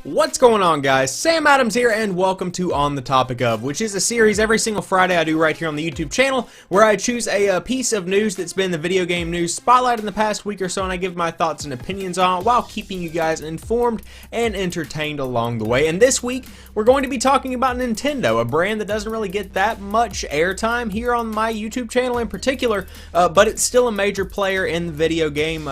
What's going on, guys? Sam Adams here, and welcome to On the Topic Of, which is a series every single Friday I do right here on the YouTube channel, where I choose a piece of news that's been the video game news spotlight in the past week or so, and I give my thoughts and opinions on it while keeping you guys informed and entertained along the way. And this week, we're going to be talking about Nintendo, a brand that doesn't really get that much airtime here on my YouTube channel in particular, but it's still a major player in the video game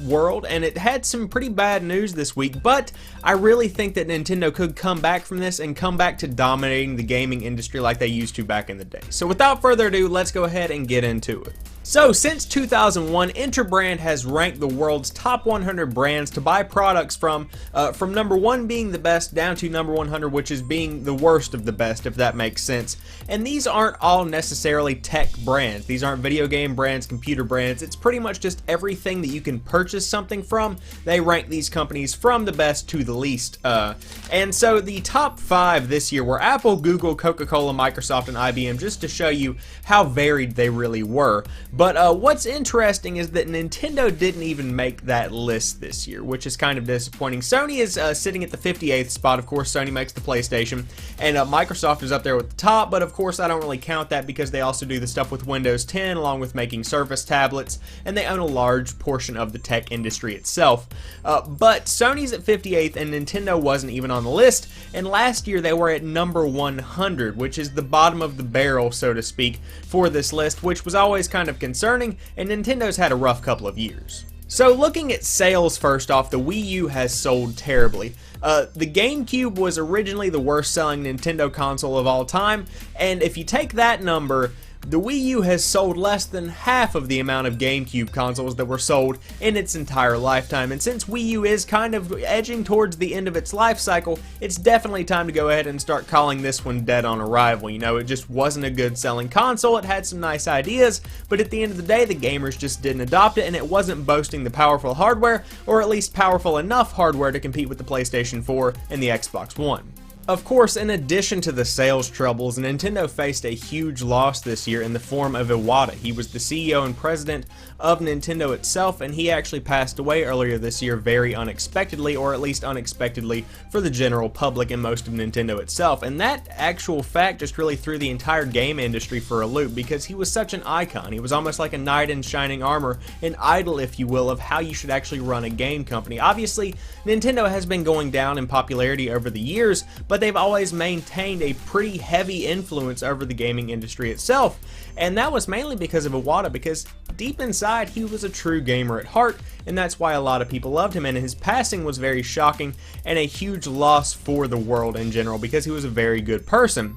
world, and it had some pretty bad news this week, but I really think that Nintendo could come back from this and come back to dominating the gaming industry like they used to back in the day. So without further ado, let's go ahead and get into it. So, since 2001, Interbrand has ranked the world's top 100 brands to buy products from number 1 being the best down to number 100, which is being the worst of the best, if that makes sense. And these aren't all necessarily tech brands. These aren't video game brands, computer brands. It's pretty much just everything that you can purchase something from. They rank these companies from the best to the least. And so the top 5 this year were Apple, Google, Coca-Cola, Microsoft, and IBM, just to show you how varied they really were. But what's interesting is that Nintendo didn't even make that list this year, which is kind of disappointing. Sony is sitting at the 58th spot. Of course, Sony makes the PlayStation, and Microsoft is up there with the top, but of course I don't really count that because they also do the stuff with Windows 10 along with making Surface tablets, and they own a large portion of the tech industry itself. But Sony's at 58th and Nintendo wasn't even on the list, and last year they were at number 100, which is the bottom of the barrel, so to speak, for this list, which was always kind of concerning, and Nintendo's had a rough couple of years. So looking at sales first off, the Wii U has sold terribly. The GameCube was originally the worst selling Nintendo console of all time, and if you take that number, the Wii U has sold less than half of the amount of GameCube consoles that were sold in its entire lifetime. And since Wii U is kind of edging towards the end of its life cycle, it's definitely time to go ahead and start calling this one dead on arrival. You know, it just wasn't a good selling console. It had some nice ideas, but at the end of the day, the gamers just didn't adopt it, and it wasn't boasting the powerful hardware, or at least powerful enough hardware to compete with the PlayStation 4 and the Xbox One. Of course, in addition to the sales troubles, Nintendo faced a huge loss this year in the form of Iwata. He was the CEO and president of Nintendo itself, and he actually passed away earlier this year very unexpectedly, or at least unexpectedly for the general public and most of Nintendo itself. And that actual fact just really threw the entire game industry for a loop, because he was such an icon. He was almost like a knight in shining armor, an idol, if you will, of how you should actually run a game company. Obviously, Nintendo has been going down in popularity over the years, but they've always maintained a pretty heavy influence over the gaming industry itself, and that was mainly because of Iwata, because deep inside he was a true gamer at heart, and that's why a lot of people loved him, and his passing was very shocking and a huge loss for the world in general, because he was a very good person.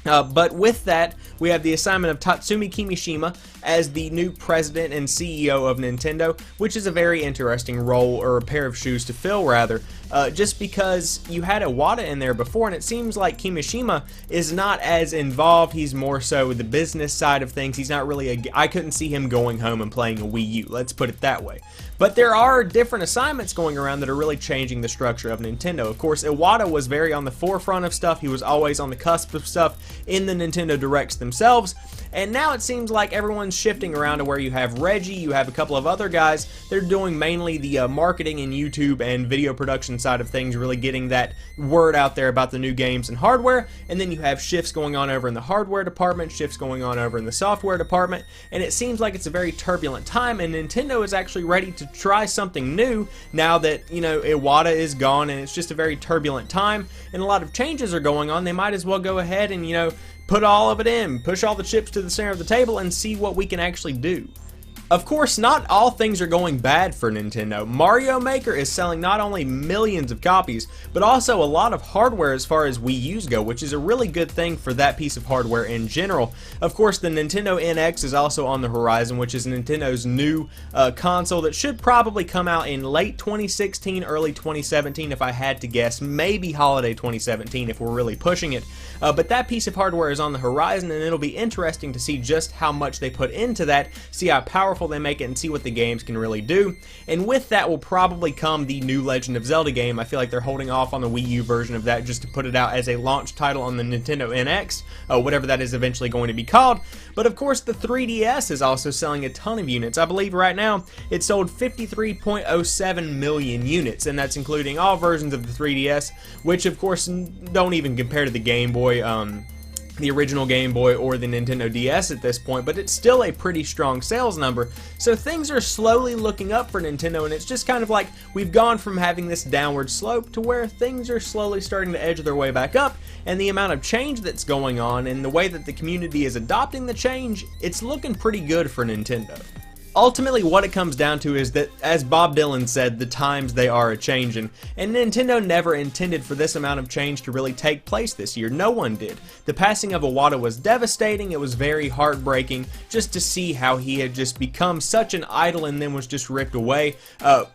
But with that, we have the assignment of Tatsumi Kimishima as the new president and CEO of Nintendo, which is a very interesting role, or a pair of shoes to fill rather, just because you had Iwata in there before, and it seems like Kimishima is not as involved. He's more so the business side of things. He's not really I couldn't see him going home and playing a Wii U, let's put it that way. But there are different assignments going around that are really changing the structure of Nintendo. Of course, Iwata was very on the forefront of stuff. He was always on the cusp of stuff in the Nintendo Directs themselves. And now it seems like everyone's shifting around to where you have Reggie, you have a couple of other guys. They're doing mainly the marketing and YouTube and video production side of things, really getting that word out there about the new games and hardware. And then you have shifts going on over in the hardware department, shifts going on over in the software department. And it seems like it's a very turbulent time, and Nintendo is actually ready to try something new now that, you know, Iwata is gone, and it's just a very turbulent time and a lot of changes are going on. They might as well go ahead and, you know, put all of it in, push all the chips to the center of the table, and see what we can actually do. Of course, not all things are going bad for Nintendo. Mario Maker is selling not only millions of copies, but also a lot of hardware as far as Wii U's go, which is a really good thing for that piece of hardware in general. Of course, the Nintendo NX is also on the horizon, which is Nintendo's new console that should probably come out in late 2016, early 2017 if I had to guess. Maybe holiday 2017 if we're really pushing it. But that piece of hardware is on the horizon, and it'll be interesting to see just how much they put into that, see how powerful powerful they make it and see what the games can really do. And with that will probably come the new Legend of Zelda game. I feel like they're holding off on the Wii U version of that just to put it out as a launch title on the Nintendo NX, whatever that is eventually going to be called. But of course the 3DS is also selling a ton of units. I believe right now it sold 53.07 million units, and that's including all versions of the 3DS, which of course don't even compare to the Game Boy, the original Game Boy or the Nintendo DS at this point, but it's still a pretty strong sales number. So things are slowly looking up for Nintendo, and it's just kind of like we've gone from having this downward slope to where things are slowly starting to edge their way back up, and the amount of change that's going on and the way that the community is adopting the change, it's looking pretty good for Nintendo. Ultimately, what it comes down to is that, as Bob Dylan said, the times they are a-changin', and Nintendo never intended for this amount of change to really take place this year. No one did. The passing of Iwata was devastating. It was very heartbreaking just to see how he had just become such an idol and then was just ripped away,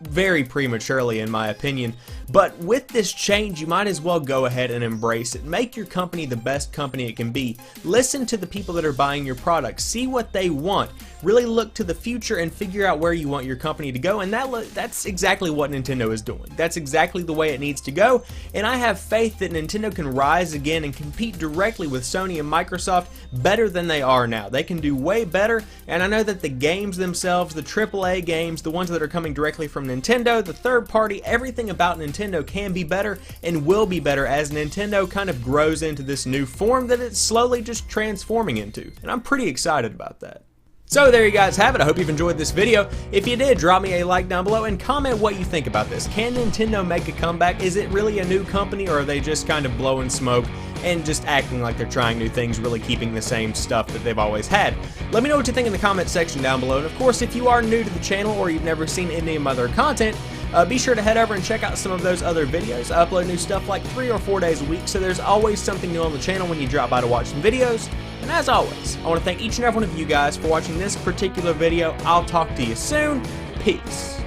very prematurely in my opinion. But with this change, you might as well go ahead and embrace it. Make your company the best company it can be. Listen to the people that are buying your products. See what they want. Really look to the future and figure out where you want your company to go, and that's exactly what Nintendo is doing. That's exactly the way it needs to go, and I have faith that Nintendo can rise again and compete directly with Sony and Microsoft better than they are now. They can do way better, and I know that the games themselves, the AAA games, the ones that are coming directly from Nintendo, the third party, everything about Nintendo can be better and will be better as Nintendo kind of grows into this new form that it's slowly just transforming into, and I'm pretty excited about that. So there you guys have it. I hope you've enjoyed this video. If you did, drop me a like down below and comment what you think about this. Can Nintendo make a comeback? Is it really a new company, or are they just kind of blowing smoke and just acting like they're trying new things, really keeping the same stuff that they've always had? Let me know what you think in the comment section down below. And of course, if you are new to the channel or you've never seen any of my other content, be sure to head over and check out some of those other videos. I upload new stuff like 3 or 4 days a week, so there's always something new on the channel when you drop by to watch some videos. And as always, I want to thank each and every one of you guys for watching this particular video. I'll talk to you soon. Peace.